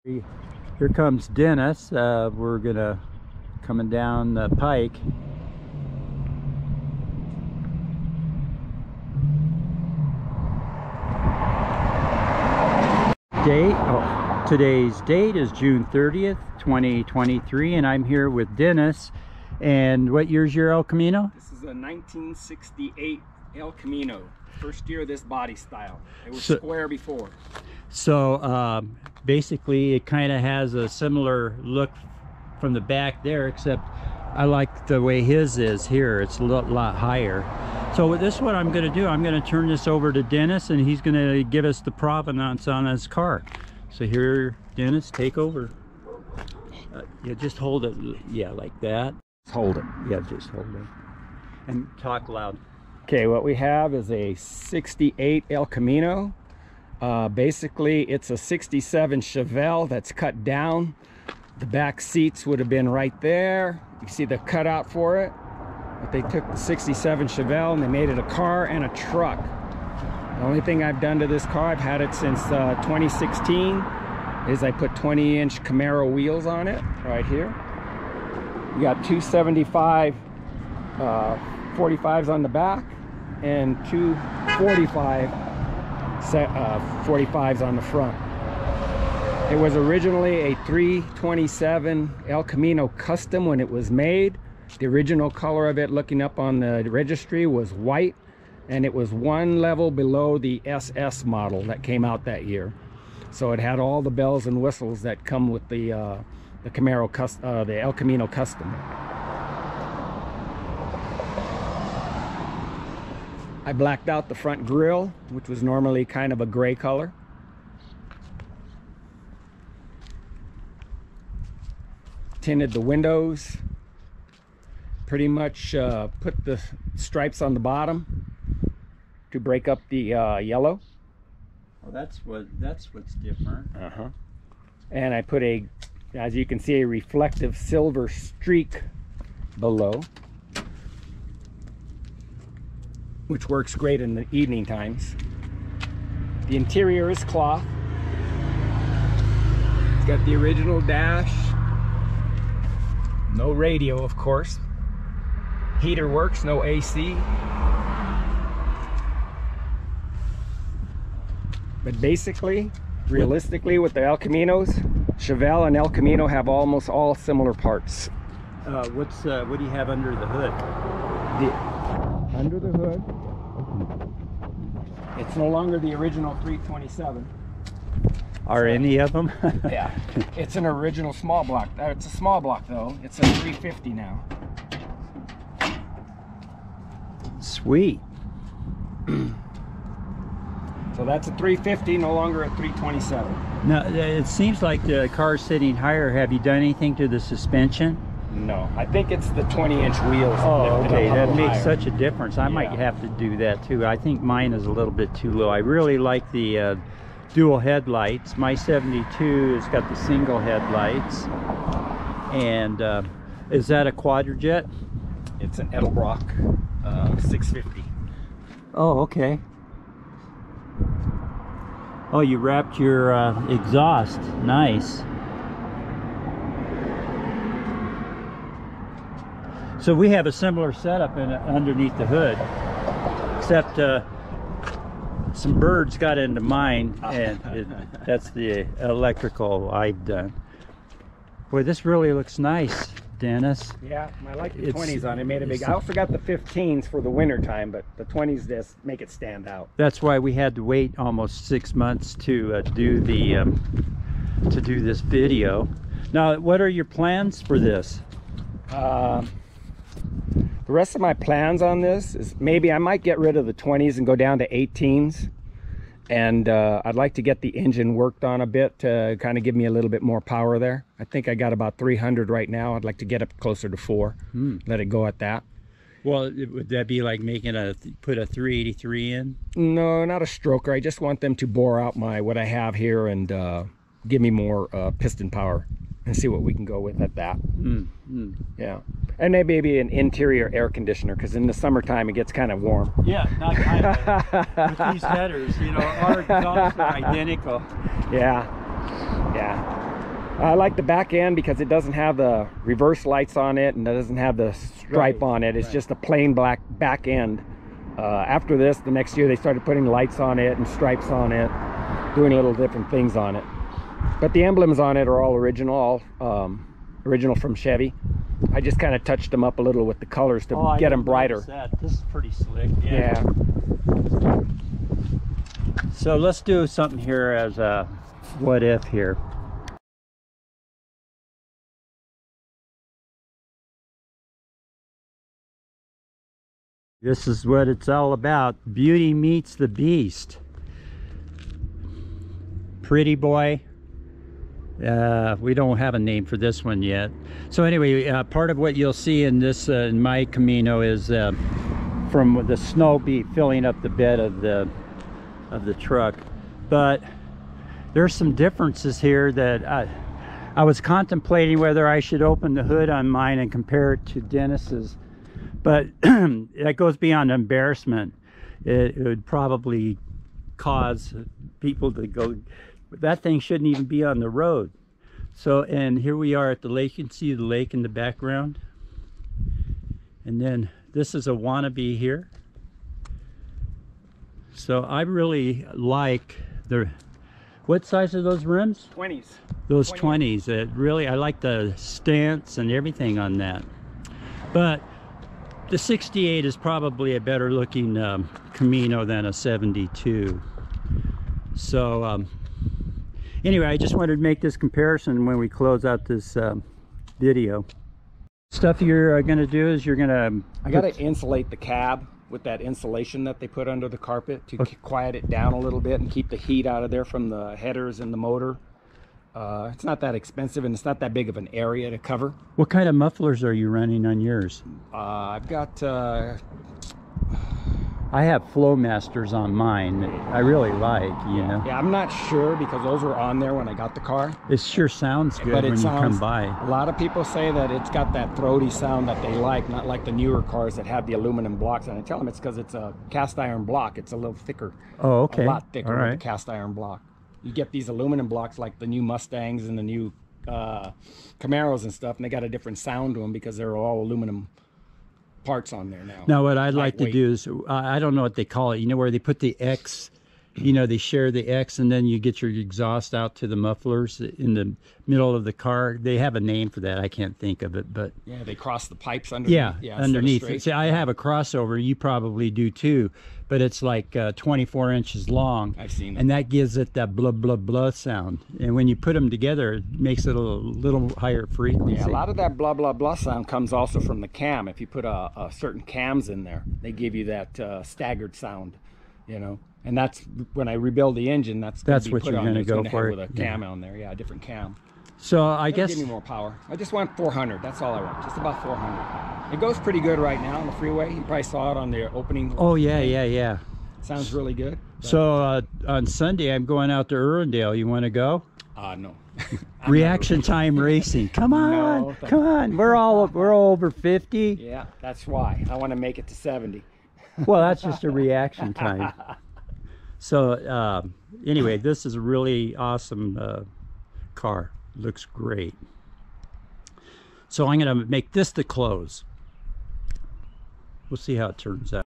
Here comes Dennis. We're gonna coming down the pike. Today's date is June 30th, 2023, and I'm here with Dennis. And what year's your El Camino? This is a 1968 El Camino. First year of this body style. It was square before. So basically it kind of has a similar look from the back there, except I like the way his is here. It's a lot higher. So with this, what I'm going to do, I'm going to turn this over to Dennis, and he's going to give us the provenance on his car. So here, Dennis, take over. Yeah, just hold it. Yeah, like that. Hold it. Yeah, just hold it. And talk loud. Okay, what we have is a 68 El Camino. Basically, it's a 67 Chevelle that's cut down. The back seats would have been right there. You see the cutout for it. But they took the 67 Chevelle and they made it a car and a truck. The only thing I've done to this car, I've had it since 2016, is I put 20-inch Camaro wheels on it right here. You got 275 45s on the back and two 45s on the front. It was originally a 327 El Camino Custom when it was made. The original color of it, looking up on the registry, was white, and it was one level below the SS model that came out that year. So it had all the bells and whistles that come with the Camaro the El Camino Custom. I blacked out the front grille, which was normally kind of a gray color. Tinted the windows. Pretty much put the stripes on the bottom to break up the yellow. Well, that's what's different. And I put as you can see, a reflective silver streak below, which works great in the evening times. The interior is cloth. It's got the original dash. No radio, of course. Heater works, no AC. But basically, realistically, with the El Caminos, Chevelle and El Camino have almost all similar parts. What do you have under the hood? Under the hood, it's no longer the original 327. Are any of them? Yeah, it's an original small block. It's a small block though. It's a 350 now. Sweet. So that's a 350, no longer a 327. Now, it seems like the car's sitting higher. Have you done anything to the suspension? No, I think it's the 20-inch wheels. Oh, okay, that makes such a difference. I might have to do that too. I think mine is a little bit too low. I really like the dual headlights. My 72 has got the single headlights. And is that a quadrijet? It's an Edelbrock 650. Oh, okay. Oh, you wrapped your exhaust. Nice. So we have a similar setup underneath the hood, except some birds got into mine, and that's the electrical I've done. Boy, this really looks nice, Dennis. Yeah, I like the 20s on it. Made a big. I also got the 15s for the winter time, but the 20s just make it stand out. That's why we had to wait almost 6 months to do this video. Now, what are your plans for this? The rest of my plans on this is maybe I might get rid of the 20s and go down to 18s. And I'd like to get the engine worked on a bit to kind of give me a little bit more power there. I think I got about 300 right now. I'd like to get up closer to 4. Let it go at that. Well, would that be like making put a 383 in? No, not a stroker. I just want them to bore out what I have here and give me more piston power and see what we can go with at that. Yeah, and maybe an interior air conditioner, because in the summertime it gets kind of warm. Yeah, not kind of. With these headers, you know, our exhausts are identical. Yeah, yeah. I like the back end because it doesn't have the reverse lights on it and it doesn't have the stripe on it. It's just a plain black back end. After this, the next year they started putting lights on it and stripes on it, doing little different things on it. But the emblems on it are all original, original from Chevy. I just kind of touched them up a little with the colors to get them brighter. This is pretty slick. Yeah. So let's do something here as a what if here. This is what it's all about. Beauty meets the beast. Pretty boy. We don't have a name for this one yet. So anyway, part of what you'll see in this in my Camino is from the snow filling up the bed of the truck. But there's some differences here that I was contemplating whether I should open the hood on mine and compare it to Dennis's. But that goes beyond embarrassment. It would probably cause people to go, that thing shouldn't even be on the road. So, and here we are at the lake. You can see the lake in the background. And then this is a wannabe here. So I really like what size are those rims? 20s. Those 20s. I like the stance and everything on that. But the 68 is probably a better looking Camino than a 72. So anyway, I just wanted to make this comparison when we close out this video. Stuff you're gonna do is I gotta insulate the cab with that insulation that they put under the carpet to quiet it down a little bit and keep the heat out of there from the headers and the motor. It's not that expensive and it's not that big of an area to cover. What kind of mufflers are you running on yours? I've got I have Flowmasters on mine that I really like, you know. Yeah, I'm not sure because those were on there when I got the car. It sure sounds good but when you come by. A lot of people say that it's got that throaty sound that they like, not like the newer cars that have the aluminum blocks. And I tell them it's because it's a cast iron block. It's a little thicker. Oh, okay. A lot thicker than the cast iron block. You get these aluminum blocks like the new Mustangs and the new Camaros and stuff, and they got a different sound to them because they're all aluminum parts on there now. Now what I'd like to do is, I don't know what they call it, you know, where they put the X, you know, they share the X and then you get your exhaust out to the mufflers in the middle of the car. They have a name for that. I can't think of it, but yeah, they cross the pipes underneath. Yeah, underneath. See, I have a crossover, you probably do too, but it's like 24 inches long. I've seen it. And that gives it that blah blah blah sound. And when you put them together, it makes it a little higher frequency. Yeah, a lot of that blah blah blah sound comes also from the cam. If you put a certain cams in there, they give you that staggered sound, you know. And that's when I rebuild the engine. That's what you're going to go for with a cam on there. Yeah, a different cam. So I guess give me more power. I just want 400. That's all I want. Just about 400. It goes pretty good right now on the freeway. You probably saw it on the opening. Oh yeah, yeah. Sounds really good. So on Sunday I'm going out to Irwindale. You want to go? No. Reaction time racing. Come on, No, come on. We're over 50. Yeah, that's why I want to make it to 70. Well, that's just a reaction time. So anyway, this is a really awesome car. Looks great. So I'm going to make this the close. We'll see how it turns out.